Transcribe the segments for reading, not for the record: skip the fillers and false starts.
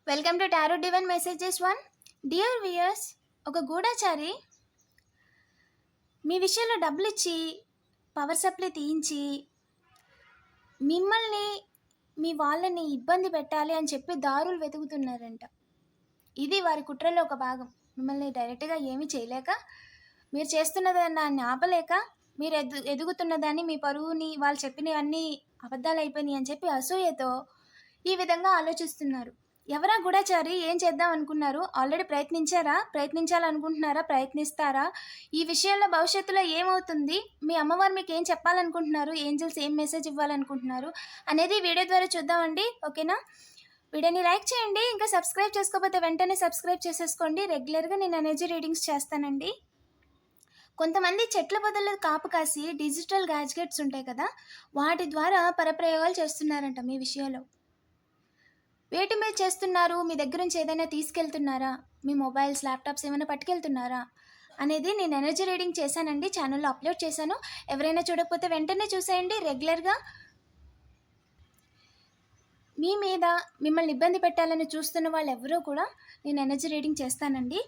Welcome to tarot divine messages 1. Dear viewers, ఒక గూఢచారి మీ విషయంలో డబ్బులు ఇచ్చి పవర్ సప్లై తీయించి మిమ్మల్ని మీ వాళ్ళని ఇబ్బంది పెట్టాలి అని చెప్పి దారులు వెతుకుతున్నారంట. ఇది వారి కుట్రలో ఒక భాగం. మిమ్మల్ని డైరెక్ట్గా ఏమీ చేయలేక, మీరు చేస్తున్నదాన్ని ఆపలేక, మీరు ఎదుగుతున్నదాన్ని, మీ పరువుని, వాళ్ళు చెప్పినవన్నీ అబద్ధాలు అయిపోయినాయి అని చెప్పి అసూయతో ఈ విధంగా ఆలోచిస్తున్నారు. ఎవరా గూఢచారి? ఏం చేద్దాం అనుకున్నారు? ఆల్రెడీ ప్రయత్నించాలనుకుంటున్నారా? ప్రయత్నిస్తారా? ఈ విషయంలో భవిష్యత్తులో ఏమవుతుంది? మీ అమ్మవారు మీకు ఏం చెప్పాలనుకుంటున్నారు? ఏంజల్స్ ఏం మెసేజ్ ఇవ్వాలనుకుంటున్నారు అనేది వీడియో ద్వారా చూద్దామండి. ఓకేనా? వీడియోని లైక్ చేయండి. ఇంకా సబ్స్క్రైబ్ చేసుకోకపోతే వెంటనే సబ్స్క్రైబ్ చేసేసుకోండి. రెగ్యులర్గా నేను ఎనర్జీ రీడింగ్స్ చేస్తానండి. కొంతమంది చెట్ల బదులు కాపు కాసి డిజిటల్ గ్యాడ్జెట్స్ ఉంటాయి కదా, వాటి ద్వారా పరప్రయోగాలు చేస్తున్నారంట మీ విషయంలో. వేటి మీద చేస్తున్నారు? మీ దగ్గర నుంచి ఏదైనా తీసుకెళ్తున్నారా? మీ మొబైల్స్, ల్యాప్టాప్స్ ఏమైనా పట్టుకెళ్తున్నారా అనేది నేను ఎనర్జీ రీడింగ్ చేశానండి, ఛానల్లో అప్లోడ్ చేశాను. ఎవరైనా చూడకపోతే వెంటనే చూసేయండి. రెగ్యులర్గా మీ మీద మిమ్మల్ని ఇబ్బంది పెట్టాలని చూస్తున్న వాళ్ళు ఎవరూ కూడా నేను ఎనర్జీ రీడింగ్ చేస్తానండి.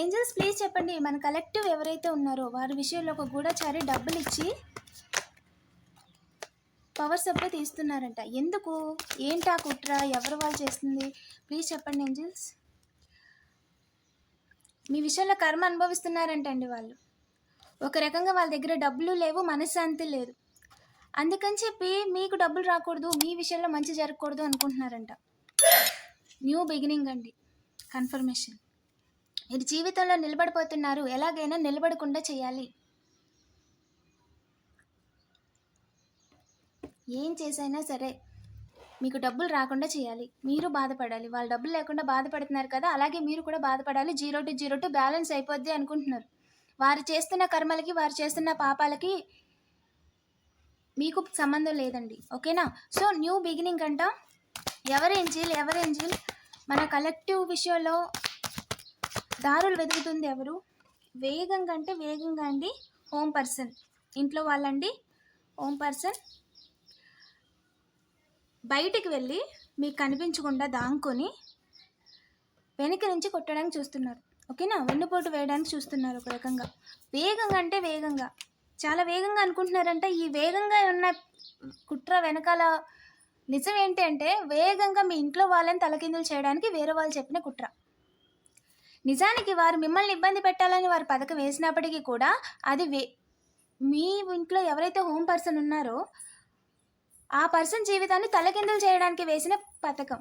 ఏంజల్స్ ప్లీజ్ చెప్పండి, మన కలెక్టివ్ ఎవరైతే ఉన్నారో వారి విషయంలో ఒక గూఢచారి డబ్బులు ఇచ్చి పవర్ సప్లై తీస్తున్నారంట. ఎందుకు? ఏంటా కుట్ర? ఎవరు వాళ్ళు చేస్తుంది? ప్లీజ్ చెప్పండి ఏంజల్స్. మీ విషయంలో కర్మ అనుభవిస్తున్నారంటండి వాళ్ళు. ఒక రకంగా వాళ్ళ దగ్గర డబ్బులు లేవు, మనశ్శాంతి లేదు. అందుకని చెప్పి మీకు డబ్బులు రాకూడదు, మీ విషయంలో మంచి జరగకూడదు అనుకుంటున్నారంట. న్యూ బిగినింగ్ అండి, కన్ఫర్మేషన్. మీరు జీవితంలో నిలబడిపోతున్నారు, ఎలాగైనా నిలబడకుండా చేయాలి. ఏం చేసైనా సరే మీకు డబ్బులు రాకుండా చేయాలి. మీరు బాధపడాలి. వాళ్ళు డబ్బులు లేకుండా బాధపడుతున్నారు కదా, అలాగే మీరు కూడా బాధపడాలి. 0 to బ్యాలెన్స్ అయిపోద్ది అనుకుంటున్నారు. వారు చేస్తున్న కర్మలకి, వారు చేస్తున్న పాపాలకి మీకు సంబంధం లేదండి. ఓకేనా? సో న్యూ బిగినింగ్ అంట. ఎవరేంజిల్ మన కలెక్టివ్ విషయంలో దారులు వెతుకుతుంది ఎవరు? వేగంగా అంటే వేగంగా అండి. హోమ్ పర్సన్, ఇంట్లో వాళ్ళండి. హోమ్ పర్సన్ బయటికి వెళ్ళి మీకు కనిపించకుండా దాంకొని వెనక నుంచి కొట్టడానికి చూస్తున్నారు. ఓకేనా? వెన్నుపోటు వేయడానికి చూస్తున్నారు. ఒక రకంగా వేగంగా అంటే వేగంగా, చాలా వేగంగా అనుకుంటున్నారంట. ఈ వేగంగా ఉన్న కుట్ర వెనకాల నిజం ఏంటి అంటే, వేగంగా మీ ఇంట్లో వాళ్ళని తలకిందులు చేయడానికి వేరే వాళ్ళు చెప్పిన కుట్ర. నిజానికి వారు మిమ్మల్ని ఇబ్బంది పెట్టాలని వారు పథకం వేసినప్పటికీ కూడా అది మీ ఇంట్లో ఎవరైతే హోమ్ పర్సన్ ఉన్నారో ఆ పర్సన్ జీవితాన్ని తలకిందులు చేయడానికి వేసిన పథకం.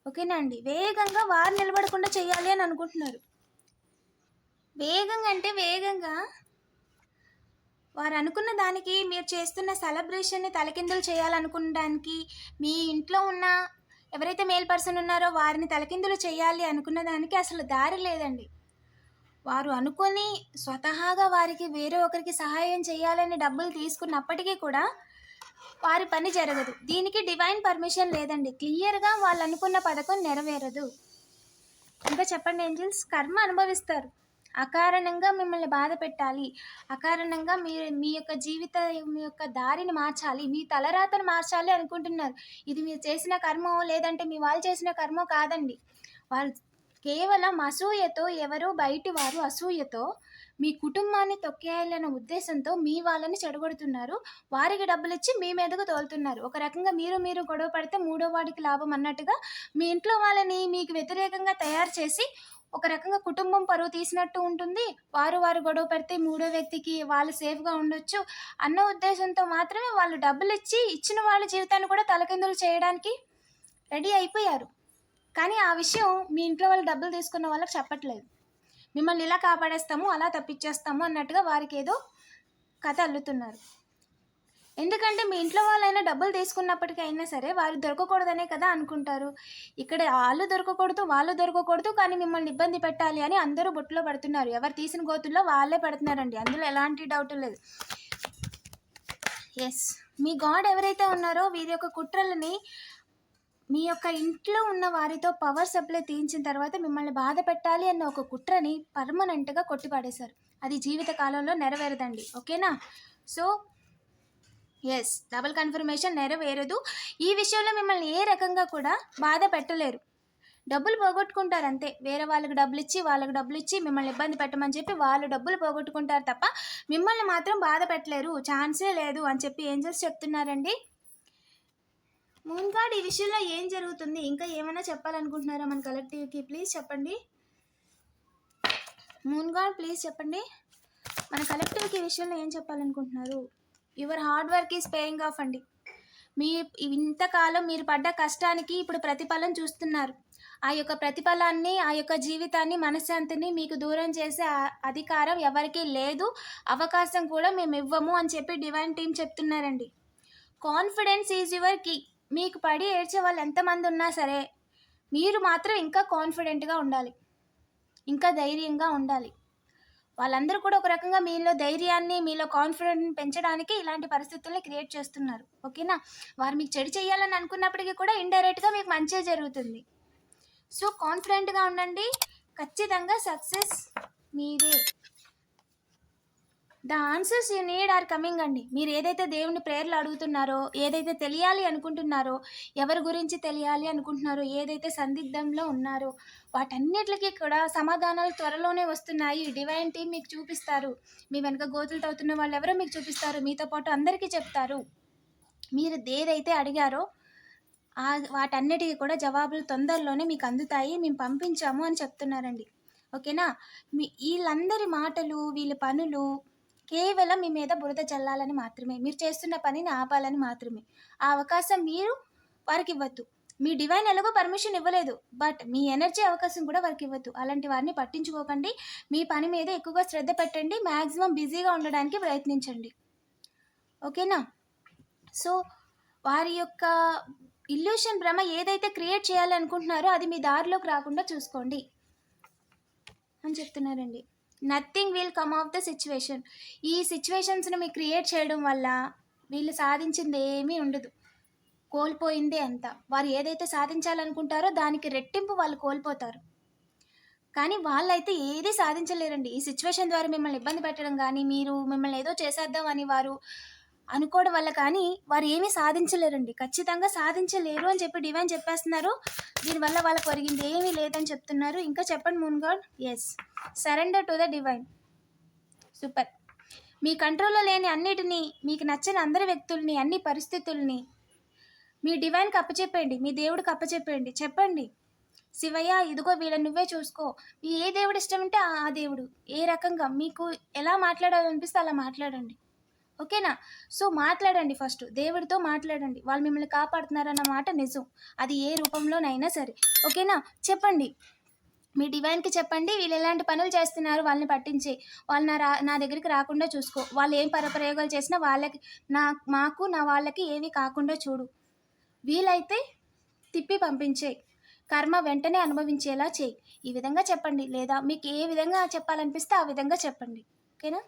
ఓకేనా అండి? వేగంగా వారు నిలబడకుండా చేయాలి అని అనుకుంటున్నారు. వేగంగా అంటే వేగంగా వారు అనుకున్న దానికి, మీరు చేస్తున్న సెలబ్రేషన్ని తలకిందులు చేయాలనుకోవడానికి, మీ ఇంట్లో ఉన్న ఎవరైతే మేల్ పర్సన్ ఉన్నారో వారిని తలకిందులు చేయాలి అనుకున్న దానికి అసలు దారి లేదండి. వారు అనుకొని స్వతహాగా వారికి వేరే ఒకరికి సహాయం చేయాలని డబ్బులు తీసుకున్నప్పటికీ కూడా వారి పని జరగదు. దీనికి డివైన్ పర్మిషన్ లేదండి. క్లియర్గా వాళ్ళు అనుకున్న పథకం నెరవేరదు. ఇంకా చెప్పండి ఏంజల్స్. కర్మ అనుభవిస్తారు. అకారణంగా మిమ్మల్ని బాధ పెట్టాలి, అకారణంగా మీ యొక్క దారిని మార్చాలి, మీ తలరాతను మార్చాలి అనుకుంటున్నారు. ఇది మీరు చేసిన కర్మో లేదంటే మీ వాళ్ళు చేసిన కర్మో కాదండి. వాళ్ళు కేవలం అసూయతో, ఎవరో బయటి వారు అసూయతో మీ కుటుంబాన్ని తొక్కేయాలన్న ఉద్దేశంతో మీ వాళ్ళని చెడగొడుతున్నారు. వారికి డబ్బులు ఇచ్చి మీ మీదకు తోలుతున్నారు. ఒక రకంగా మీరు గొడవ పడితే మూడో వాడికి లాభం అన్నట్టుగా మీ ఇంట్లో వాళ్ళని మీకు వ్యతిరేకంగా తయారు చేసి ఒక రకంగా కుటుంబం పరువు తీసినట్టు ఉంటుంది. వారు గొడవ పెడితే మూడో వ్యక్తికి వాళ్ళు సేఫ్గా ఉండొచ్చు అన్న ఉద్దేశంతో మాత్రమే వాళ్ళు డబ్బులు ఇచ్చిన వాళ్ళ జీవితాన్ని కూడా తలకిందులు చేయడానికి రెడీ అయిపోయారు. కానీ ఆ విషయం మీ ఇంట్లో వాళ్ళు డబ్బులు తీసుకున్న వాళ్ళకి చెప్పట్లేదు. మిమ్మల్ని ఇలా కాపాడేస్తాము, అలా తప్పించేస్తాము అన్నట్టుగా వారికి ఏదో కథ అల్లుతున్నారు. ఎందుకంటే మీ ఇంట్లో వాళ్ళైనా డబ్బులు తీసుకున్నప్పటికైనా సరే వారు దొరకకూడదనే కదా అనుకుంటారు. ఇక్కడ వాళ్ళు దొరకకూడదు కానీ మిమ్మల్ని ఇబ్బంది పెట్టాలి అని అందరూ బొట్టులో పడుతున్నారు. ఎవరు తీసిన గోతుల్లో వాళ్ళే పడుతున్నారండి, అందులో ఎలాంటి డౌట్ లేదు. ఎస్, మీ గాడ్ ఎవరైతే ఉన్నారో వీరి యొక్క కుట్రలని మీ యొక్క ఇంట్లో ఉన్న వారితో పవర్ సప్లై తీయించిన తర్వాత మిమ్మల్ని బాధ పెట్టాలి అన్న ఒక కుట్రని పర్మనెంట్గా కొట్టిపాడేశారు. అది జీవిత కాలంలో నెరవేరదండి. ఓకేనా? సో డబుల్ కన్ఫర్మేషన్ నెరవేరదు. ఈ విషయంలో మిమ్మల్ని ఏ రకంగా కూడా బాధ పెట్టలేరు. డబ్బులు పోగొట్టుకుంటారు అంతే. వేరే వాళ్ళకి డబ్బులిచ్చి మిమ్మల్ని ఇబ్బంది పెట్టమని చెప్పి వాళ్ళు డబ్బులు పోగొట్టుకుంటారు తప్ప మిమ్మల్ని మాత్రం బాధ పెట్టలేరు, ఛాన్సే లేదు అని చెప్పి ఏంజెల్స్ చెప్తున్నారండి. మూన్ గాడ్ ఈ విషయంలో ఏం జరుగుతుంది, ఇంకా ఏమైనా చెప్పాలనుకుంటున్నారా మన కలెక్టివ్కి? ప్లీజ్ చెప్పండి మూన్ గాడ్, ప్లీజ్ చెప్పండి మన కలెక్టివ్కి ఈ విషయంలో ఏం చెప్పాలనుకుంటున్నారు. Your hard work is paying off అండి. మీ ఇంతకాలం మీరు పడ్డ కష్టానికి ఇప్పుడు ప్రతిఫలం చూస్తున్నారు. ఆ యొక్క ప్రతిఫలాన్ని, ఆ యొక్క జీవితాన్ని, మనశ్శాంతిని మీకు దూరం చేసే అధికారం ఎవరికీ లేదు, అవకాశం కూడా మేము ఇవ్వము అని చెప్పి డివైన్ టీమ్ చెప్తున్నారండి. Confidence is your key. మీకు పడి ఏడ్చే వాళ్ళు ఎంతమంది ఉన్నా సరే మీరు మాత్రం ఇంకా కాన్ఫిడెంట్గా ఉండాలి, ఇంకా ధైర్యంగా ఉండాలి. వాళ్ళందరూ కూడా ఒక రకంగా మీలో ధైర్యాన్ని, మీలో కాన్ఫిడెన్స్ పెంచడానికి ఇలాంటి పరిస్థితుల్ని క్రియేట్ చేస్తున్నారు. ఓకేనా? వారు మీకు చెడు చేయాలని అనుకున్నప్పటికీ కూడా ఇండైరెక్ట్గా మీకు మంచే జరుగుతుంది. సో కాన్ఫిడెంట్గా ఉండండి, ఖచ్చితంగా సక్సెస్ మీదే. The answers you need are coming అండి. మీరు ఏదైతే దేవుని ప్రేయర్లు అడుగుతున్నారో, ఏదైతే తెలియాలి అనుకుంటున్నారో, ఎవరి గురించి తెలియాలి అనుకుంటున్నారో, ఏదైతే సందిగ్ధంలో ఉన్నారో వాటన్నిటికీ కూడా సమాధానాలు త్వరలోనే వస్తున్నాయి. డివైన్ టీమ్ మీకు చూపిస్తారు. మీ వెనక గోతులు తవ్వుతున్న వాళ్ళు ఎవరో మీకు చూపిస్తారు, మీతో పాటు అందరికీ చెప్తారు. మీరు ఏదైతే అడిగారో వాటన్నిటికీ కూడా జవాబులు తొందరలోనే మీకు అందుతాయి, మేము పంపించాము అని చెప్తున్నారండి. ఓకేనా? వీళ్ళందరి మాటలు, వీళ్ళ పనులు కేవలం మీ మీద బురద చల్లాలని మాత్రమే, మీరు చేస్తున్న పనిని ఆపాలని మాత్రమే. ఆ అవకాశం మీరు వారికి ఇవ్వద్దు. మీ డివైన్ ఎలాగో పర్మిషన్ ఇవ్వలేదు, బట్ మీ ఎనర్జీ అవకాశం కూడా వారికి ఇవ్వద్దు. అలాంటి వారిని పట్టించుకోకండి. మీ పని మీద ఎక్కువగా శ్రద్ధ పెట్టండి, మ్యాక్సిమం బిజీగా ఉండడానికి ప్రయత్నించండి. ఓకేనా? సో వారి యొక్క ఇల్యూషన్ భ్రమ ఏదైతే క్రియేట్ చేయాలనుకుంటున్నారో అది మీ దారిలోకి రాకుండా చూసుకోండి అని చెప్తున్నారండి. Nothing will come of the situation. ఈ సిచ్యువేషన్స్ని మీకు క్రియేట్ చేయడం వల్ల వీళ్ళు సాధించింది ఏమీ ఉండదు, కోల్పోయిందే అంతా. వారు ఏదైతే సాధించాలనుకుంటారో దానికి రెట్టింపు వాళ్ళు కోల్పోతారు. కానీ వాళ్ళైతే ఏది సాధించలేరండి. ఈ సిచ్యువేషన్ ద్వారా మిమ్మల్ని ఇబ్బంది పెట్టడం కానీ, మిమ్మల్ని ఏదో చేసేద్దాం అని వారు అనుకోవడం వల్ల కానీ వారు ఏమీ సాధించలేరండి. ఖచ్చితంగా సాధించలేరు అని చెప్పి డివైన్ చెప్పేస్తున్నారు. దీనివల్ల వాళ్ళకి ఒరిగింది ఏమీ లేదని చెప్తున్నారు. ఇంకా చెప్పండి moon god. Yes, surrender to the divine. Super. మీ కంట్రోల్లో లేని అన్నిటినీ, మీకు నచ్చని అందరి వ్యక్తుల్ని, అన్ని పరిస్థితుల్ని మీ డివైన్కి అప్పచెప్పండి, మీ దేవుడికి అప్పచెప్పండి. చెప్పండి, శివయ్య ఇదిగో వీళ్ళని నువ్వే చూసుకో. మీ ఏ దేవుడు ఇష్టం ఉంటే ఆ దేవుడు, ఏ రకంగా మీకు ఎలా మాట్లాడాలనిపిస్తే అలా మాట్లాడండి. ఓకేనా? సో మాట్లాడండి, ఫస్ట్ దేవుడితో మాట్లాడండి. వాళ్ళు మిమ్మల్ని కాపాడుతున్నారన్న మాట నిజం, అది ఏ రూపంలోనైనా సరే. ఓకేనా? చెప్పండి, మీ డివైన్కి చెప్పండి, వీళ్ళు ఎలాంటి పనులు చేస్తున్నారు వాళ్ళని పట్టించి, వాళ్ళు నా దగ్గరికి రాకుండా చూసుకో. వాళ్ళు ఏం పరప్రయోగాలు చేసినా వాళ్ళకి, నా వాళ్ళకి ఏమీ కాకుండా చూడు. వీలైతే తిప్పి పంపించే, కర్మ వెంటనే అనుభవించేలా చేయి. ఈ విధంగా చెప్పండి, లేదా మీకు ఏ విధంగా చెప్పాలనిపిస్తే ఆ విధంగా చెప్పండి. ఓకేనా?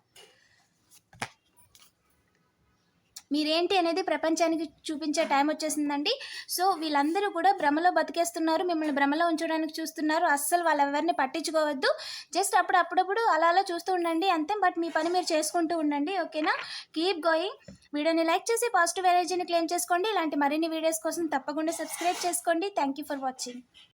మీరేంటి అనేది ప్రపంచానికి చూపించే టైం వచ్చేసిందండి. సో వీళ్ళందరూ కూడా భ్రమలో బతికేస్తున్నారు, మిమ్మల్ని భ్రమలో ఉంచడానికి చూస్తున్నారు. అస్సలు వాళ్ళెవరిని పట్టించుకోవద్దు. జస్ట్ అప్పుడప్పుడు అలా చూస్తూ ఉండండి అంతే. బట్ మీ పని మీరు చేసుకుంటూ ఉండండి. ఓకేనా? Keep going. వీడియోని లైక్ చేసి పాజిటివ్ ఎనర్జీని క్లెయిమ్ చేసుకోండి. ఇలాంటి మరిన్ని వీడియోస్ కోసం తప్పకుండా సబ్స్క్రైబ్ చేసుకోండి. Thank you for watching.